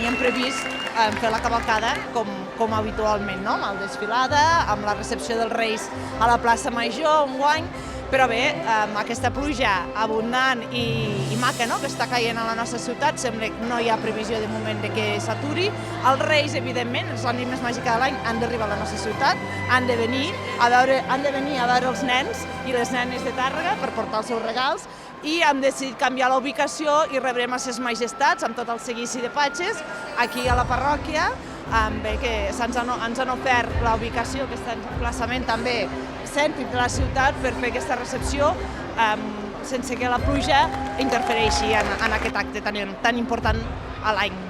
teníem previst fer la cavalcada com habitualment, no? Amb la desfilada, amb la recepció dels Reis a la plaça Major enguany, però bé, amb aquesta pluja abundant i maca, no?, que està caient a la nostra ciutat, sembla que no hi ha previsió de moment de que s'aturi. Els Reis, evidentment, és la nit més màgica de l'any, han d'arribar a la nostra ciutat, han de venir a veure els nens i les nenes de Tàrrega per portar els seus regals, i hem decidit canviar la ubicació i rebrem a ses majestats amb tot el seguici de patges aquí a la parròquia, que ens han ofert la ubicació, aquest emplaçament també cèntric de la ciutat per fer aquesta recepció sense que la pluja interfereixi en aquest acte tan important a l'any.